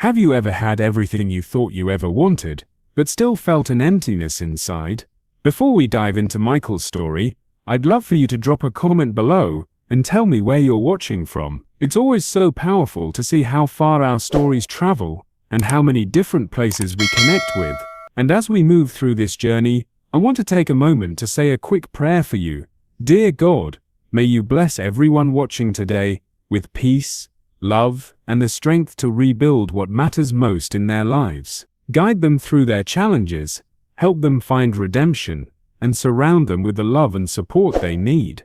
Have you ever had everything you thought you ever wanted, but still felt an emptiness inside? Before we dive into Michael's story, I'd love for you to drop a comment below and tell me where you're watching from. It's always so powerful to see how far our stories travel and how many different places we connect with. And as we move through this journey, I want to take a moment to say a quick prayer for you. Dear God, may you bless everyone watching today with peace, love, and the strength to rebuild what matters most in their lives. Guide them through their challenges, help them find redemption, and surround them with the love and support they need.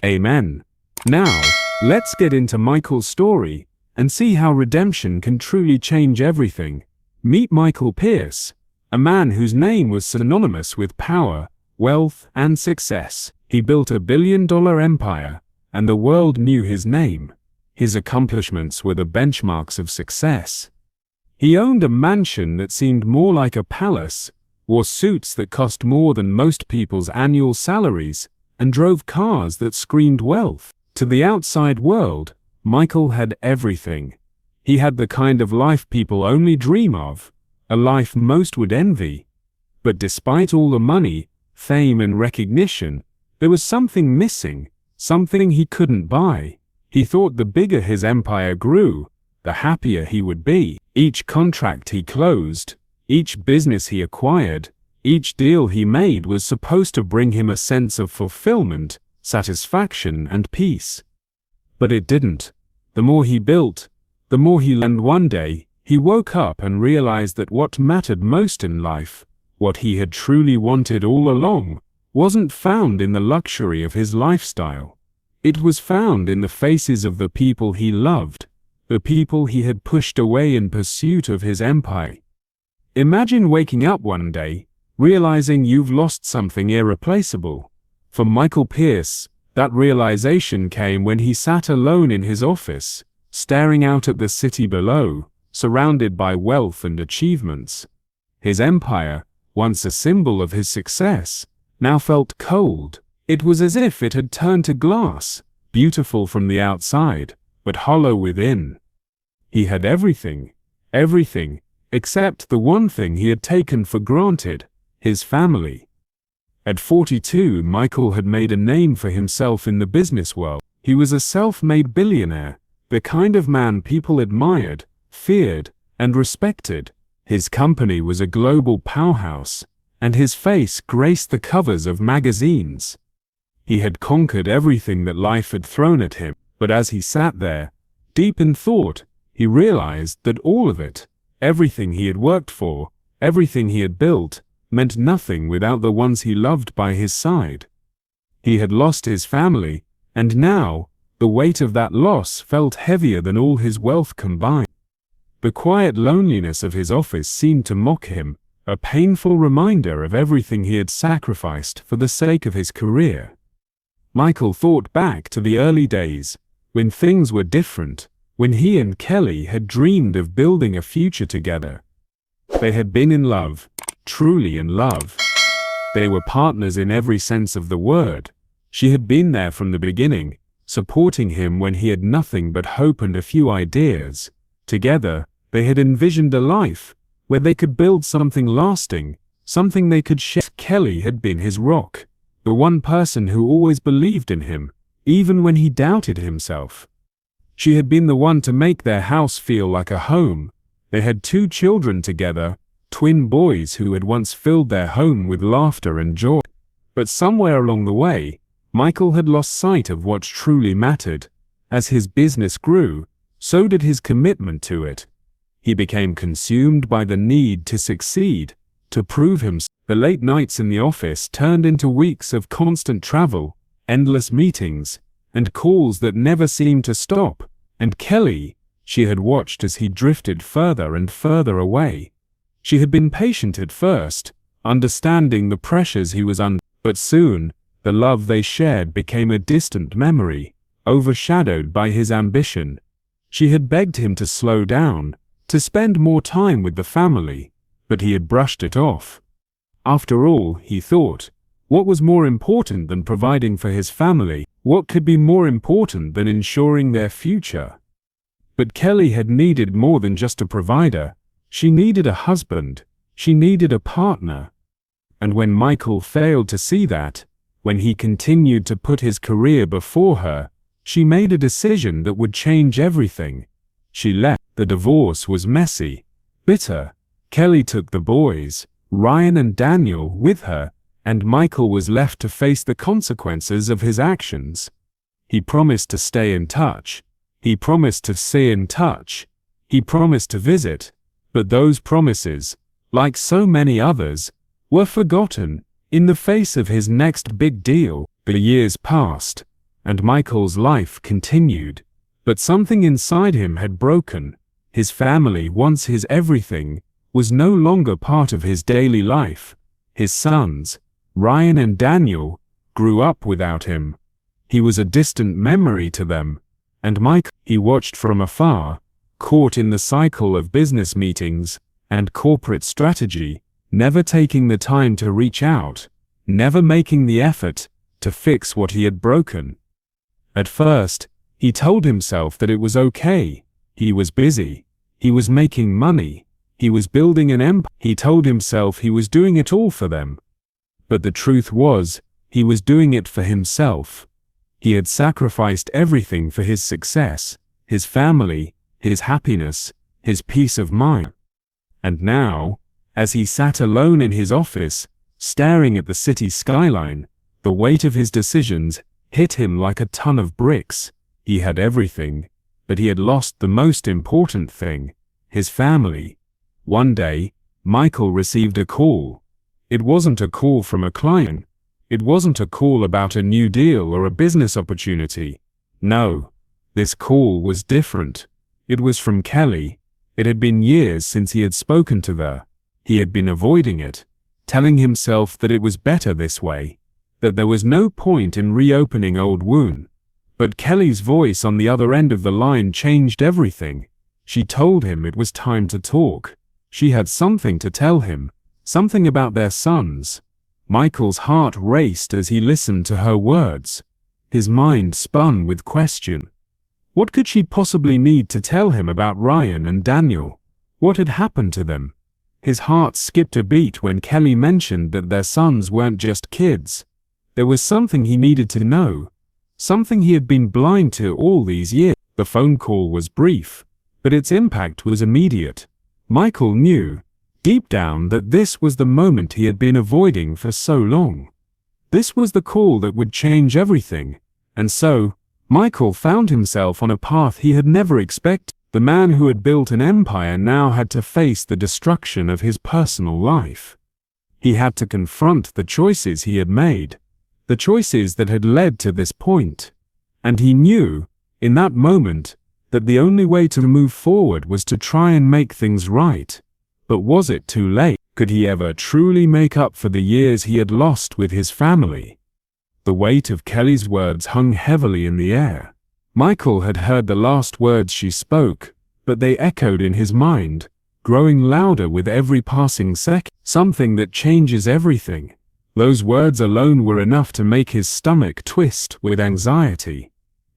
Amen. Now, let's get into Michael's story and see how redemption can truly change everything. Meet Michael Pierce, a man whose name was synonymous with power, wealth, and success. He built a billion-dollar empire, and the world knew his name. His accomplishments were the benchmarks of success. He owned a mansion that seemed more like a palace, wore suits that cost more than most people's annual salaries, and drove cars that screamed wealth. To the outside world, Michael had everything. He had the kind of life people only dream of, a life most would envy. But despite all the money, fame, and recognition, there was something missing, something he couldn't buy. He thought the bigger his empire grew, the happier he would be. Each contract he closed, each business he acquired, each deal he made was supposed to bring him a sense of fulfillment, satisfaction, and peace. But it didn't. The more he built, the more he learned. One day, he woke up and realized that what mattered most in life, what he had truly wanted all along, wasn't found in the luxury of his lifestyle. It was found in the faces of the people he loved, the people he had pushed away in pursuit of his empire. Imagine waking up one day, realizing you've lost something irreplaceable. For Michael Pierce, that realization came when he sat alone in his office, staring out at the city below, surrounded by wealth and achievements. His empire, once a symbol of his success, now felt cold. It was as if it had turned to glass, beautiful from the outside, but hollow within. He had everything, except the one thing he had taken for granted, his family. At 42, Michael had made a name for himself in the business world. He was a self-made billionaire, the kind of man people admired, feared, and respected. His company was a global powerhouse, and his face graced the covers of magazines. He had conquered everything that life had thrown at him, but as he sat there, deep in thought, he realized that all of it, everything he had worked for, everything he had built, meant nothing without the ones he loved by his side. He had lost his family, and now, the weight of that loss felt heavier than all his wealth combined. The quiet loneliness of his office seemed to mock him, a painful reminder of everything he had sacrificed for the sake of his career. Michael thought back to the early days, when things were different, when he and Kelly had dreamed of building a future together. They had been in love, truly in love. They were partners in every sense of the word. She had been there from the beginning, supporting him when he had nothing but hope and a few ideas. Together, they had envisioned a life where they could build something lasting, something they could share. Kelly had been his rock, the one person who always believed in him, even when he doubted himself. She had been the one to make their house feel like a home. They had 2 children together, twin boys who had once filled their home with laughter and joy. But somewhere along the way, Michael had lost sight of what truly mattered. As his business grew, so did his commitment to it. He became consumed by the need to succeed, to prove himself. The late nights in the office turned into weeks of constant travel, endless meetings, and calls that never seemed to stop. And Kelly, she had watched as he drifted further and further away. She had been patient at first, understanding the pressures he was under, but soon, the love they shared became a distant memory, overshadowed by his ambition. She had begged him to slow down, to spend more time with the family, but he had brushed it off. After all, he thought, what was more important than providing for his family? What could be more important than ensuring their future? But Kelly had needed more than just a provider. She needed a husband. She needed a partner. And when Michael failed to see that, when he continued to put his career before her, she made a decision that would change everything. She left. The divorce was messy, bitter. Kelly took the boys, Ryan and Daniel, with her, and Michael was left to face the consequences of his actions. He promised to stay in touch. He promised to stay in touch. He promised to visit. But those promises, like so many others, were forgotten in the face of his next big deal. The years passed, and Michael's life continued. But something inside him had broken. His family, once his everything, was no longer part of his daily life. His sons, Ryan and Daniel, grew up without him. He was a distant memory to them. And Mike, he watched from afar, caught in the cycle of business meetings and corporate strategy, never taking the time to reach out, never making the effort to fix what he had broken. At first, he told himself that it was okay. He was busy. He was making money. He was building an empire. He told himself he was doing it all for them. But the truth was, he was doing it for himself. He had sacrificed everything for his success, his family, his happiness, his peace of mind. And now, as he sat alone in his office, staring at the city skyline, the weight of his decisions hit him like a ton of bricks. He had everything, but he had lost the most important thing, his family. One day, Michael received a call. It wasn't a call from a client. It wasn't a call about a new deal or a business opportunity. No, this call was different. It was from Kelly. It had been years since he had spoken to her. He had been avoiding it, telling himself that it was better this way, that there was no point in reopening old wounds. But Kelly's voice on the other end of the line changed everything. She told him it was time to talk. She had something to tell him, something about their sons. Michael's heart raced as he listened to her words. His mind spun with question. What could she possibly need to tell him about Ryan and Daniel? What had happened to them? His heart skipped a beat when Kelly mentioned that their sons weren't just kids. There was something he needed to know. Something he had been blind to all these years. The phone call was brief, but its impact was immediate. Michael knew, deep down, that this was the moment he had been avoiding for so long. This was the call that would change everything. And so, Michael found himself on a path he had never expected. The man who had built an empire now had to face the destruction of his personal life. He had to confront the choices he had made, the choices that had led to this point. And he knew, in that moment, that the only way to move forward was to try and make things right. But was it too late? Could he ever truly make up for the years he had lost with his family? The weight of Kelly's words hung heavily in the air. Michael had heard the last words she spoke, but they echoed in his mind, growing louder with every passing second. Something that changes everything. Those words alone were enough to make his stomach twist with anxiety.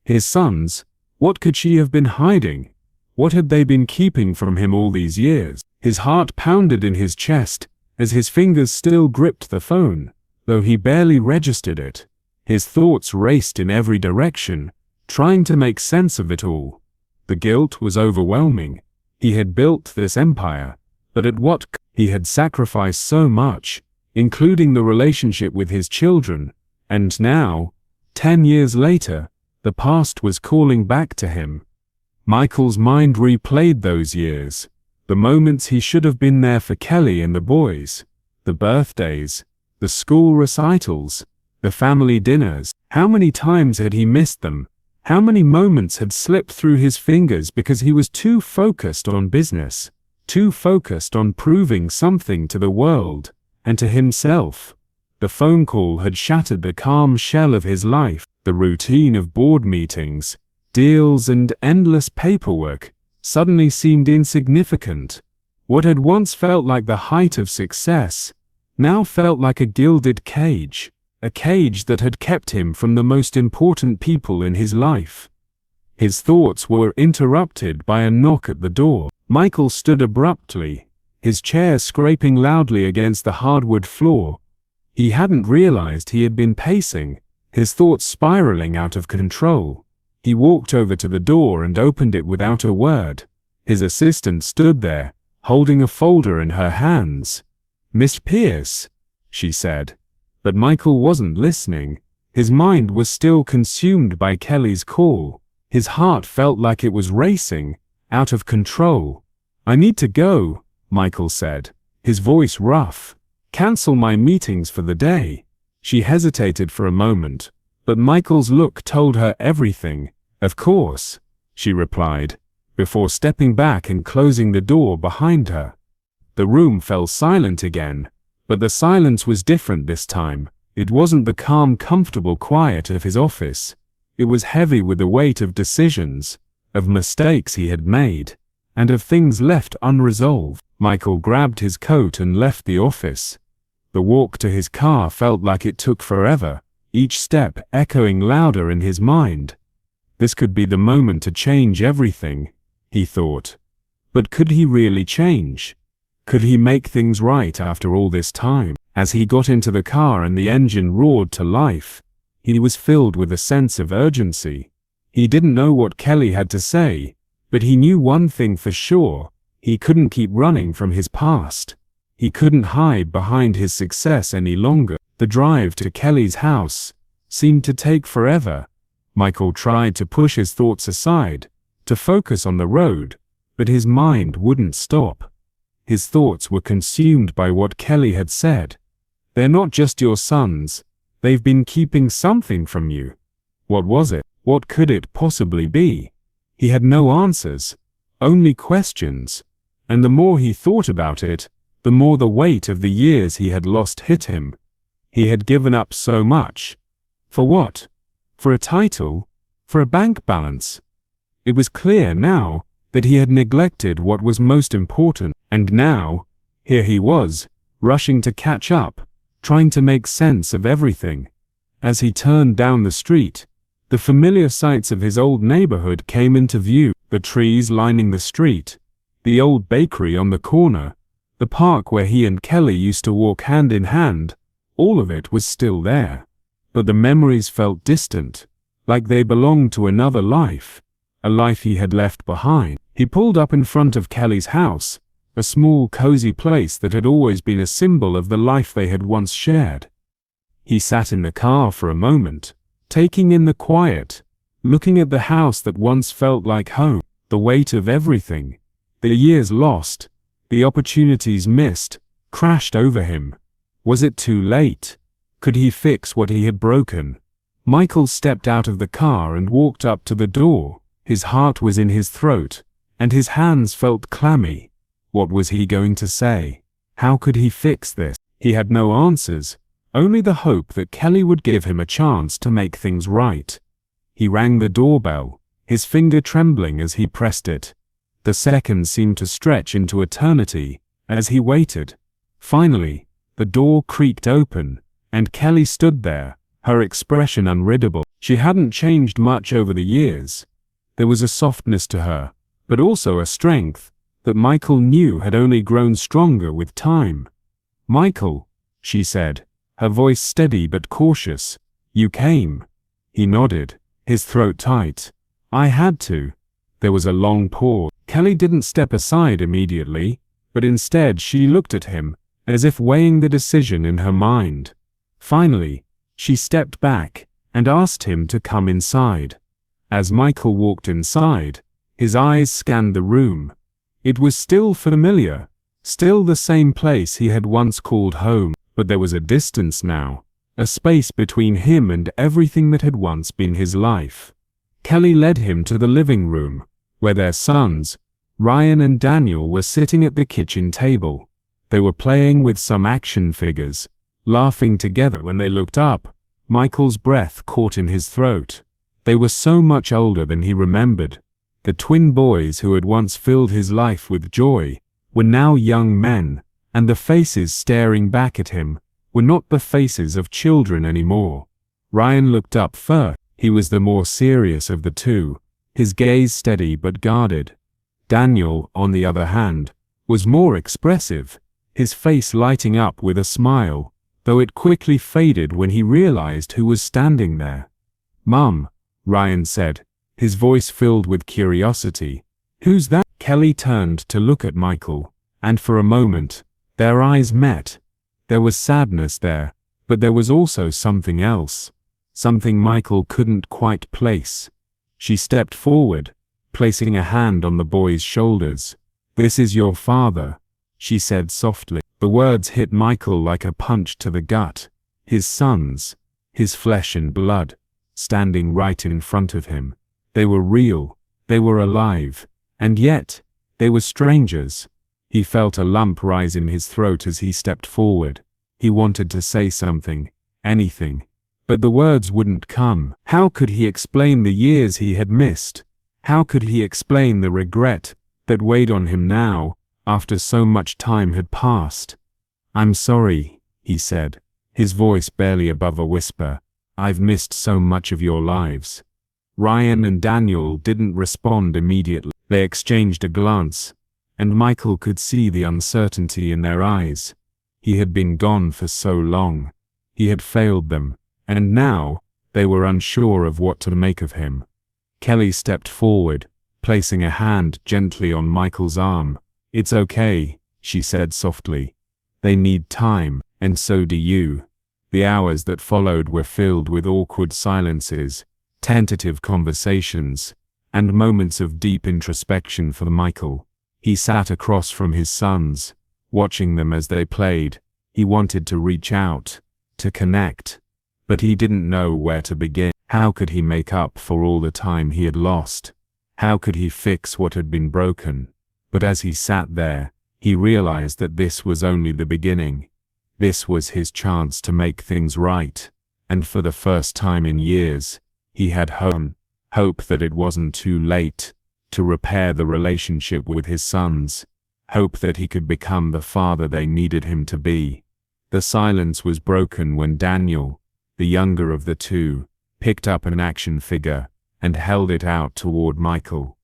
His sons, what could she have been hiding? What had they been keeping from him all these years? His heart pounded in his chest as his fingers still gripped the phone, though he barely registered it. His thoughts raced in every direction, trying to make sense of it all. The guilt was overwhelming. He had built this empire, but at what cost? He had sacrificed so much, including the relationship with his children, and now, 10 years later, the past was calling back to him. Michael's mind replayed those years, the moments he should have been there for Kelly and the boys, the birthdays, the school recitals, the family dinners. How many times had he missed them? How many moments had slipped through his fingers because he was too focused on business, too focused on proving something to the world and to himself? The phone call had shattered the calm shell of his life. The routine of board meetings, deals, and endless paperwork suddenly seemed insignificant. What had once felt like the height of success now felt like a gilded cage, a cage that had kept him from the most important people in his life. His thoughts were interrupted by a knock at the door. Michael stood abruptly, his chair scraping loudly against the hardwood floor. He hadn't realized he had been pacing, his thoughts spiraling out of control. He walked over to the door and opened it without a word. His assistant stood there, holding a folder in her hands. "Miss Pierce," she said. But Michael wasn't listening. His mind was still consumed by Kelly's call. His heart felt like it was racing, out of control. "I need to go," Michael said, his voice rough. "Cancel my meetings for the day." She hesitated for a moment, but Michael's look told her everything. "Of course," she replied, before stepping back and closing the door behind her. The room fell silent again, but the silence was different this time. It wasn't the calm, comfortable quiet of his office. It was heavy with the weight of decisions, of mistakes he had made, and of things left unresolved. Michael grabbed his coat and left the office. The walk to his car felt like it took forever, each step echoing louder in his mind. This could be the moment to change everything, he thought. But could he really change? Could he make things right after all this time? As he got into the car and the engine roared to life, he was filled with a sense of urgency. He didn't know what Kelly had to say, but he knew one thing for sure: he couldn't keep running from his past. He couldn't hide behind his success any longer. The drive to Kelly's house seemed to take forever. Michael tried to push his thoughts aside, to focus on the road, but his mind wouldn't stop. His thoughts were consumed by what Kelly had said. "They're not just your sons. They've been keeping something from you." What was it? What could it possibly be? He had no answers, only questions, and the more he thought about it, the more the weight of the years he had lost hit him. He had given up so much. For what? For a title? For a bank balance? It was clear now that he had neglected what was most important, and now, here he was, rushing to catch up, trying to make sense of everything. As he turned down the street, the familiar sights of his old neighborhood came into view: the trees lining the street, the old bakery on the corner, the park where he and Kelly used to walk hand in hand. All of it was still there. But the memories felt distant, like they belonged to another life, a life he had left behind. He pulled up in front of Kelly's house, a small, cozy place that had always been a symbol of the life they had once shared. He sat in the car for a moment, taking in the quiet, looking at the house that once felt like home. The weight of everything, the years lost, the opportunities missed, crashed over him. Was it too late? Could he fix what he had broken? Michael stepped out of the car and walked up to the door. His heart was in his throat, and his hands felt clammy. What was he going to say? How could he fix this? He had no answers, only the hope that Kelly would give him a chance to make things right. He rang the doorbell, his finger trembling as he pressed it. The seconds seemed to stretch into eternity as he waited. Finally, the door creaked open, and Kelly stood there, her expression unreadable. She hadn't changed much over the years. There was a softness to her, but also a strength that Michael knew had only grown stronger with time. "Michael," she said, her voice steady but cautious. "You came." He nodded, his throat tight. "I had to." There was a long pause. Kelly didn't step aside immediately, but instead she looked at him, as if weighing the decision in her mind. Finally, she stepped back and asked him to come inside. As Michael walked inside, his eyes scanned the room. It was still familiar, still the same place he had once called home, but there was a distance now, a space between him and everything that had once been his life. Kelly led him to the living room, where their sons, Ryan and Daniel, were sitting at the kitchen table. They were playing with some action figures, laughing together. When they looked up, Michael's breath caught in his throat. They were so much older than he remembered. The twin boys who had once filled his life with joy were now young men, and the faces staring back at him were not the faces of children anymore. Ryan looked up first. He was the more serious of the two, his gaze steady but guarded. Daniel, on the other hand, was more expressive, his face lighting up with a smile, though it quickly faded when he realized who was standing there. "Mum," Ryan said, his voice filled with curiosity. "Who's that?" Kelly turned to look at Michael, and for a moment, their eyes met. There was sadness there, but there was also something else, something Michael couldn't quite place. She stepped forward, placing a hand on the boy's shoulders. "This is your father," she said softly. The words hit Michael like a punch to the gut. His sons, his flesh and blood, standing right in front of him. They were real, they were alive, and yet, they were strangers. He felt a lump rise in his throat as he stepped forward. He wanted to say something, anything, but the words wouldn't come. How could he explain the years he had missed? How could he explain the regret that weighed on him now, after so much time had passed? "I'm sorry," he said, his voice barely above a whisper. "I've missed so much of your lives." Ryan and Daniel didn't respond immediately. They exchanged a glance, and Michael could see the uncertainty in their eyes. He had been gone for so long. He had failed them, and now, they were unsure of what to make of him. Kelly stepped forward, placing a hand gently on Michael's arm. "It's okay," she said softly. "They need time, and so do you." The hours that followed were filled with awkward silences, tentative conversations, and moments of deep introspection for Michael. He sat across from his sons, watching them as they played. He wanted to reach out, to connect, but he didn't know where to begin. How could he make up for all the time he had lost? How could he fix what had been broken? But as he sat there, he realized that this was only the beginning. This was his chance to make things right, and for the first time in years, he had hope that it wasn't too late to repair the relationship with his sons, hope that he could become the father they needed him to be. The silence was broken when Daniel, the younger of the two, picked up an action figure and held it out toward Michael.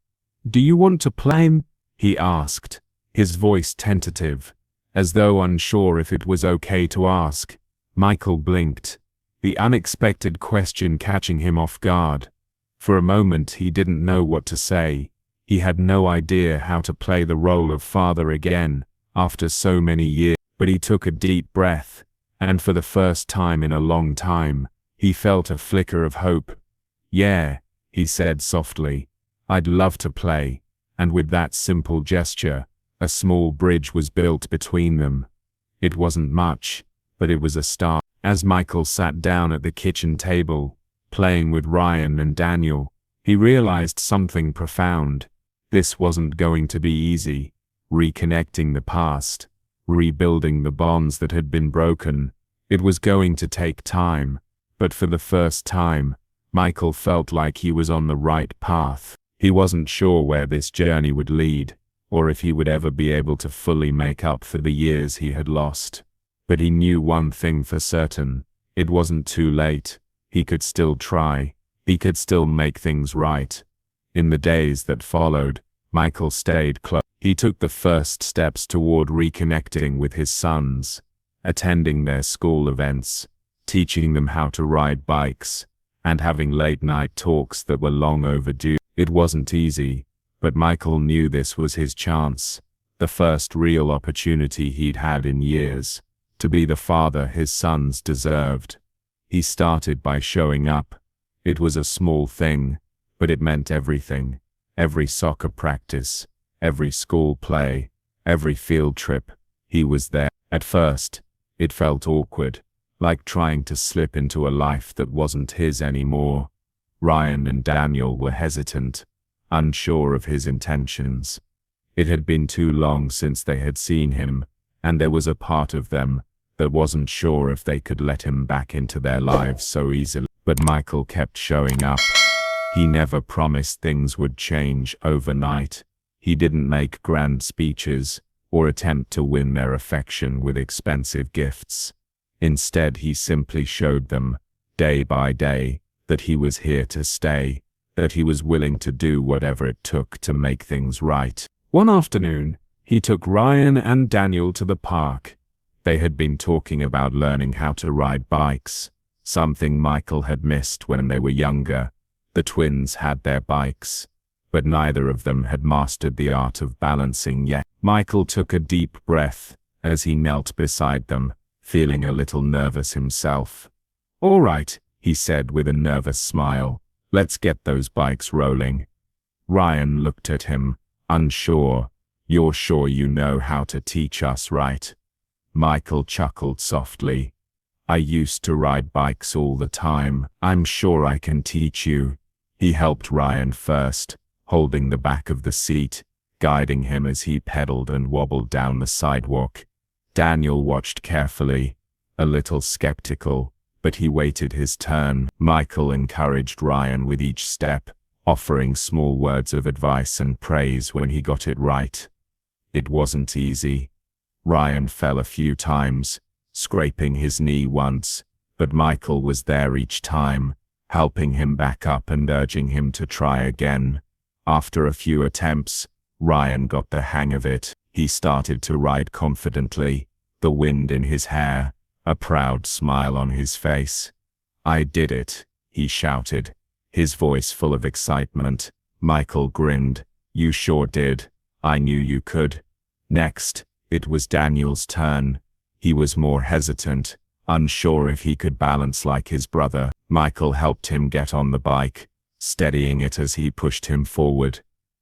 "Do you want to play him?" he asked, his voice tentative, as though unsure if it was okay to ask. Michael blinked, the unexpected question catching him off guard. For a moment he didn't know what to say. He had no idea how to play the role of father again, after so many years. But he took a deep breath, and for the first time in a long time, he felt a flicker of hope. "Yeah," he said softly, "I'd love to play." And with that simple gesture, a small bridge was built between them. It wasn't much, but it was a start. As Michael sat down at the kitchen table, playing with Ryan and Daniel, he realized something profound. This wasn't going to be easy. Reconnecting the past, rebuilding the bonds that had been broken. It was going to take time, but for the first time, Michael felt like he was on the right path. He wasn't sure where this journey would lead, or if he would ever be able to fully make up for the years he had lost. But he knew one thing for certain: it wasn't too late. He could still try. He could still make things right. In the days that followed, Michael stayed close. He took the first steps toward reconnecting with his sons, attending their school events, teaching them how to ride bikes, and having late-night talks that were long overdue. It wasn't easy, but Michael knew this was his chance, the first real opportunity he'd had in years, to be the father his sons deserved. He started by showing up. It was a small thing, but it meant everything. Every soccer practice, every school play, every field trip, he was there. At first, it felt awkward, like trying to slip into a life that wasn't his anymore. Ryan and Daniel were hesitant, unsure of his intentions. It had been too long since they had seen him, and there was a part of them that wasn't sure if they could let him back into their lives so easily. But Michael kept showing up. He never promised things would change overnight. He didn't make grand speeches or attempt to win their affection with expensive gifts. Instead, he simply showed them, day by day, that he was here to stay, that he was willing to do whatever it took to make things right. One afternoon, he took Ryan and Daniel to the park. They had been talking about learning how to ride bikes, something Michael had missed when they were younger. The twins had their bikes, but neither of them had mastered the art of balancing yet. Michael took a deep breath as he knelt beside them, feeling a little nervous himself. "All right," he said with a nervous smile. "Let's get those bikes rolling." Ryan looked at him, unsure. "You're sure you know how to teach us, right?" Michael chuckled softly. "I used to ride bikes all the time. I'm sure I can teach you." He helped Ryan first, holding the back of the seat, guiding him as he pedaled and wobbled down the sidewalk. Daniel watched carefully, a little skeptical, but he waited his turn. Michael encouraged Ryan with each step, offering small words of advice and praise when he got it right. It wasn't easy. Ryan fell a few times, scraping his knee once, but Michael was there each time, helping him back up and urging him to try again. After a few attempts, Ryan got the hang of it. He started to ride confidently, the wind in his hair, a proud smile on his face. "I did it," he shouted, his voice full of excitement. Michael grinned. "You sure did. I knew you could." Next, it was Daniel's turn. He was more hesitant, unsure if he could balance like his brother. Michael helped him get on the bike, steadying it as he pushed him forward.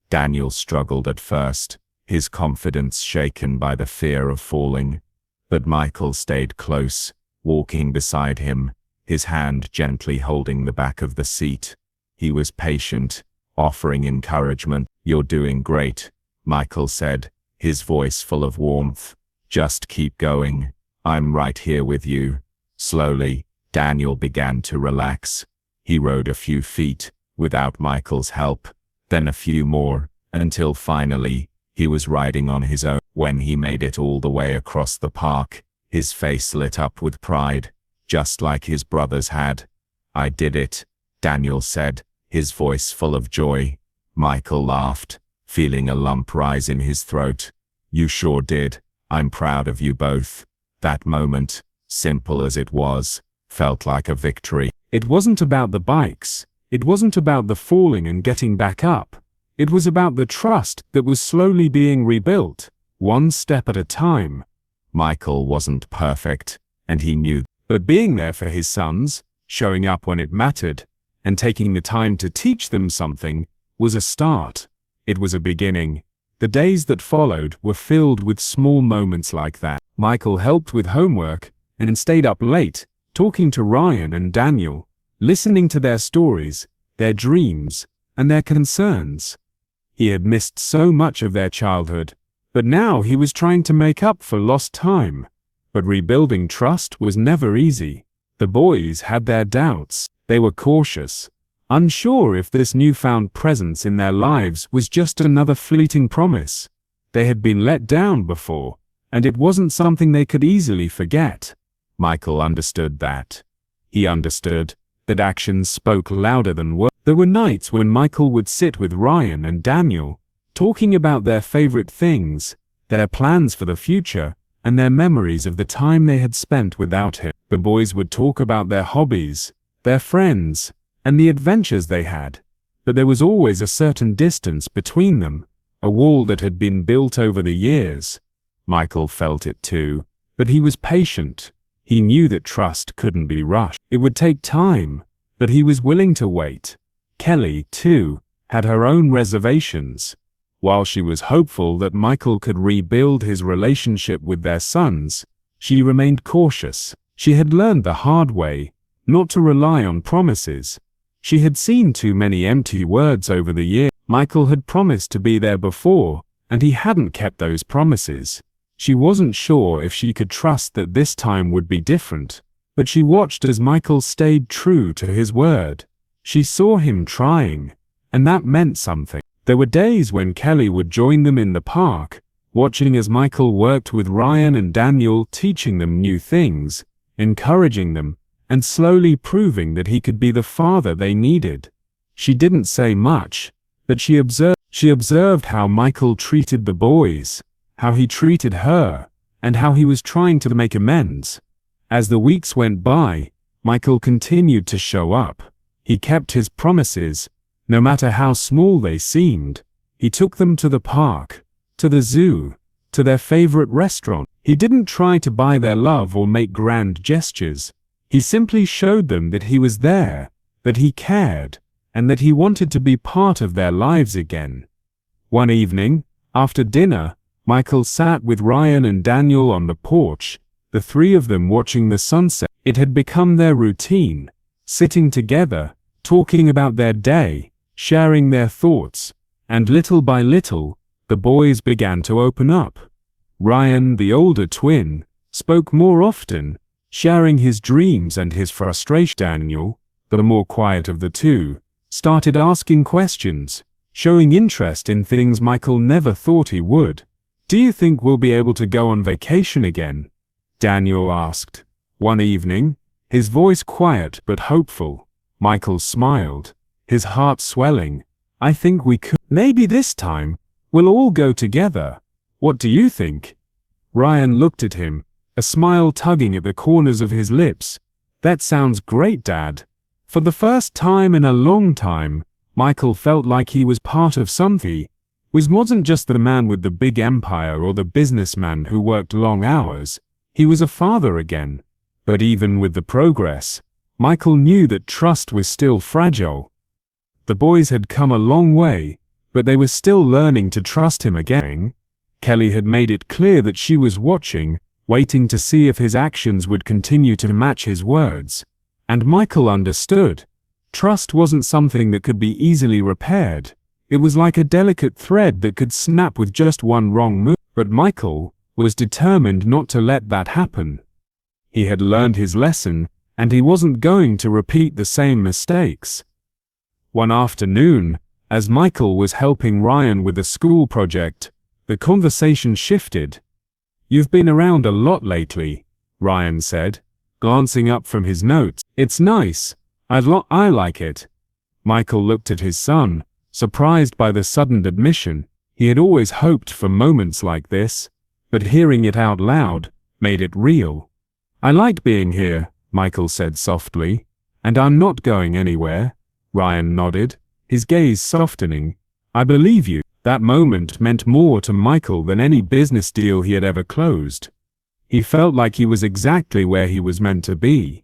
Daniel struggled at first, his confidence shaken by the fear of falling. But Michael stayed close, walking beside him, his hand gently holding the back of the seat. He was patient, offering encouragement. "You're doing great," Michael said, his voice full of warmth. "Just keep going. I'm right here with you." Slowly, Daniel began to relax. He rode a few feet, without Michael's help, then a few more, until finally, he was riding on his own. When he made it all the way across the park, his face lit up with pride, just like his brothers had. "I did it," Daniel said, his voice full of joy. Michael laughed, feeling a lump rise in his throat. "You sure did. I'm proud of you both." That moment, simple as it was, felt like a victory. It wasn't about the bikes. It wasn't about the falling and getting back up. It was about the trust that was slowly being rebuilt, one step at a time. Michael wasn't perfect, and he knew. But being there for his sons, showing up when it mattered, and taking the time to teach them something, was a start. It was a beginning. The days that followed were filled with small moments like that. Michael helped with homework and stayed up late, talking to Ryan and Daniel, listening to their stories, their dreams, and their concerns. He had missed so much of their childhood, but now he was trying to make up for lost time. But rebuilding trust was never easy. The boys had their doubts. They were cautious, unsure if this newfound presence in their lives was just another fleeting promise. They had been let down before, and it wasn't something they could easily forget. Michael understood that. He understood that actions spoke louder than words. There were nights when Michael would sit with Ryan and Daniel, talking about their favorite things, their plans for the future, and their memories of the time they had spent without him. The boys would talk about their hobbies, their friends, and the adventures they had, but there was always a certain distance between them, a wall that had been built over the years. Michael felt it too, but he was patient. He knew that trust couldn't be rushed. It would take time, but he was willing to wait. Kelly, too, had her own reservations. While she was hopeful that Michael could rebuild his relationship with their sons, she remained cautious. She had learned the hard way not to rely on promises. She had seen too many empty words over the years. Michael had promised to be there before, and he hadn't kept those promises. She wasn't sure if she could trust that this time would be different, but she watched as Michael stayed true to his word. She saw him trying, and that meant something. There were days when Kelly would join them in the park, watching as Michael worked with Ryan and Daniel, teaching them new things, encouraging them, and slowly proving that he could be the father they needed. She didn't say much, but she observed how Michael treated the boys, how he treated her, and how he was trying to make amends. As the weeks went by, Michael continued to show up. He kept his promises, no matter how small they seemed. He took them to the park, to the zoo, to their favorite restaurant. He didn't try to buy their love or make grand gestures. He simply showed them that he was there, that he cared, and that he wanted to be part of their lives again. One evening, after dinner, Michael sat with Ryan and Daniel on the porch, the three of them watching the sunset. It had become their routine, sitting together, talking about their day, sharing their thoughts, and little by little, the boys began to open up. Ryan, the older twin, spoke more often, sharing his dreams and his frustration. Daniel, the more quiet of the two, started asking questions, showing interest in things Michael never thought he would. "Do you think we'll be able to go on vacation again?" Daniel asked. One evening, his voice quiet but hopeful. Michael smiled, his heart swelling. "I think we could. Maybe this time, we'll all go together. What do you think?" Ryan looked at him, a smile tugging at the corners of his lips. "That sounds great, Dad." For the first time in a long time, Michael felt like he was part of something. He wasn't just the man with the big empire or the businessman who worked long hours. He was a father again. But even with the progress, Michael knew that trust was still fragile. The boys had come a long way, but they were still learning to trust him again. Kelly had made it clear that she was watching, waiting to see if his actions would continue to match his words. And Michael understood. Trust wasn't something that could be easily repaired. It was like a delicate thread that could snap with just one wrong move. But Michael was determined not to let that happen. He had learned his lesson, and he wasn't going to repeat the same mistakes. One afternoon, as Michael was helping Ryan with a school project, the conversation shifted. "You've been around a lot lately," Ryan said, glancing up from his notes. "It's nice. I like it." Michael looked at his son, surprised by the sudden admission. He had always hoped for moments like this, but hearing it out loud made it real. "I like being here," Michael said softly. "And I'm not going anywhere." Ryan nodded, his gaze softening. "I believe you." That moment meant more to Michael than any business deal he had ever closed. He felt like he was exactly where he was meant to be.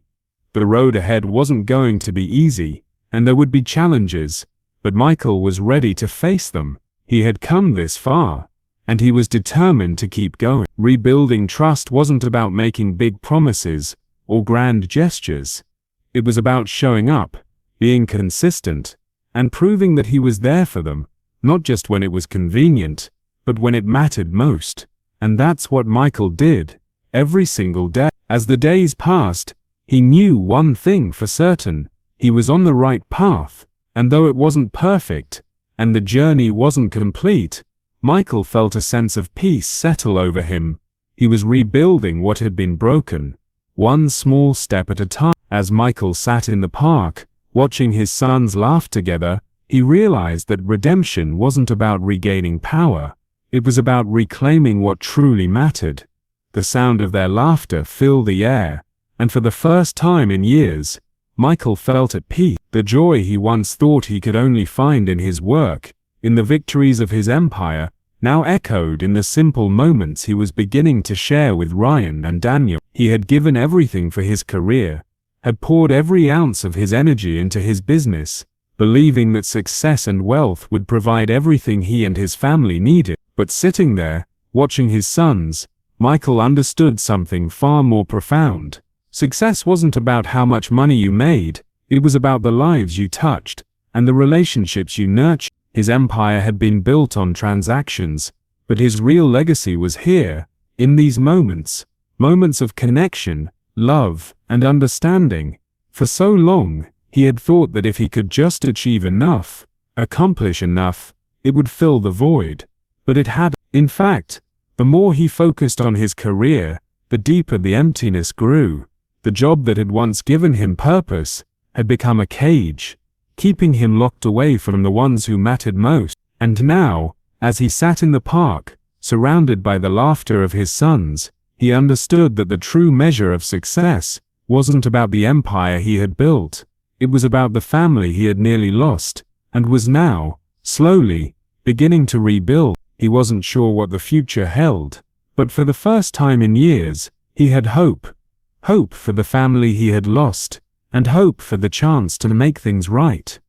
The road ahead wasn't going to be easy, and there would be challenges, but Michael was ready to face them. He had come this far, and he was determined to keep going. Rebuilding trust wasn't about making big promises or grand gestures. It was about showing up, being consistent, and proving that he was there for them, not just when it was convenient, but when it mattered most. And that's what Michael did, every single day. As the days passed, he knew one thing for certain: he was on the right path, and though it wasn't perfect, and the journey wasn't complete, Michael felt a sense of peace settle over him. He was rebuilding what had been broken, one small step at a time. As Michael sat in the park, watching his sons laugh together, he realized that redemption wasn't about regaining power. It was about reclaiming what truly mattered. The sound of their laughter filled the air, and for the first time in years, Michael felt at peace. The joy he once thought he could only find in his work, in the victories of his empire, now echoed in the simple moments he was beginning to share with Ryan and Daniel. He had given everything for his career, had poured every ounce of his energy into his business, believing that success and wealth would provide everything he and his family needed. But sitting there, watching his sons, Michael understood something far more profound. Success wasn't about how much money you made, it was about the lives you touched, and the relationships you nurtured. His empire had been built on transactions, but his real legacy was here, in these moments, moments of connection, love, and understanding. For so long, he had thought that if he could just achieve enough, accomplish enough, it would fill the void. But it had. In fact, the more he focused on his career, the deeper the emptiness grew. The job that had once given him purpose had become a cage, keeping him locked away from the ones who mattered most. And now, as he sat in the park, surrounded by the laughter of his sons, he understood that the true measure of success wasn't about the empire he had built. It was about the family he had nearly lost, and was now, slowly, beginning to rebuild. He wasn't sure what the future held, but for the first time in years, he had hope. Hope for the family he had lost, and hope for the chance to make things right.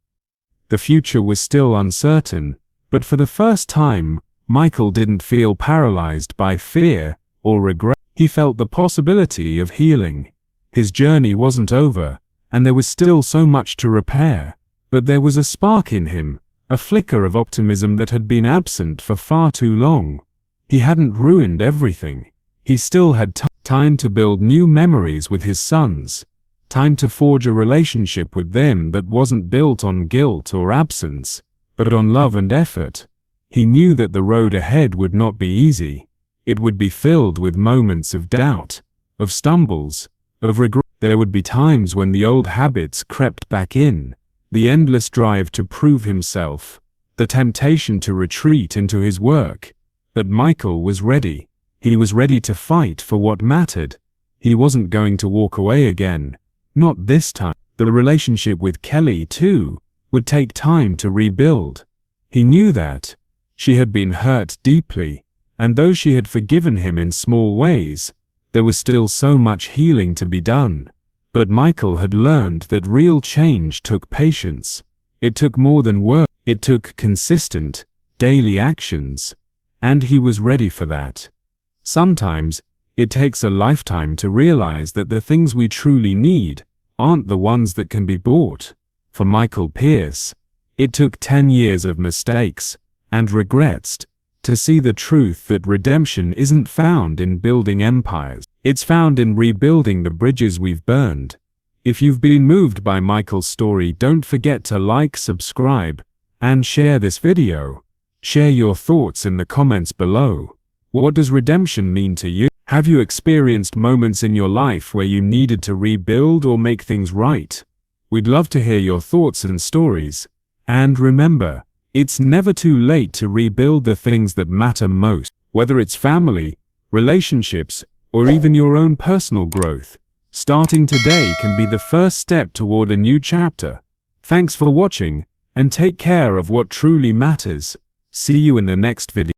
The future was still uncertain, but for the first time, Michael didn't feel paralyzed by fear or regret. He felt the possibility of healing. His journey wasn't over, and there was still so much to repair, but there was a spark in him, a flicker of optimism that had been absent for far too long. He hadn't ruined everything. He still had time to build new memories with his sons, time to forge a relationship with them that wasn't built on guilt or absence, but on love and effort. He knew that the road ahead would not be easy. It would be filled with moments of doubt, of stumbles, of regret. There would be times when the old habits crept back in, the endless drive to prove himself, the temptation to retreat into his work. But Michael was ready. He was ready to fight for what mattered. He wasn't going to walk away again. Not this time. The relationship with Kelly, too, would take time to rebuild. He knew that. She had been hurt deeply, and though she had forgiven him in small ways, there was still so much healing to be done. But Michael had learned that real change took patience. It took more than words. It took consistent, daily actions. And he was ready for that. Sometimes, it takes a lifetime to realize that the things we truly need aren't the ones that can be bought. For Michael Pierce, it took 10 years of mistakes and regrets to see the truth that redemption isn't found in building empires. It's found in rebuilding the bridges we've burned. If you've been moved by Michael's story, don't forget to like, subscribe, and share this video. Share your thoughts in the comments below. What does redemption mean to you? Have you experienced moments in your life where you needed to rebuild or make things right? We'd love to hear your thoughts and stories. And remember, it's never too late to rebuild the things that matter most, whether it's family, relationships, or even your own personal growth. Starting today can be the first step toward a new chapter. Thanks for watching, and take care of what truly matters. See you in the next video.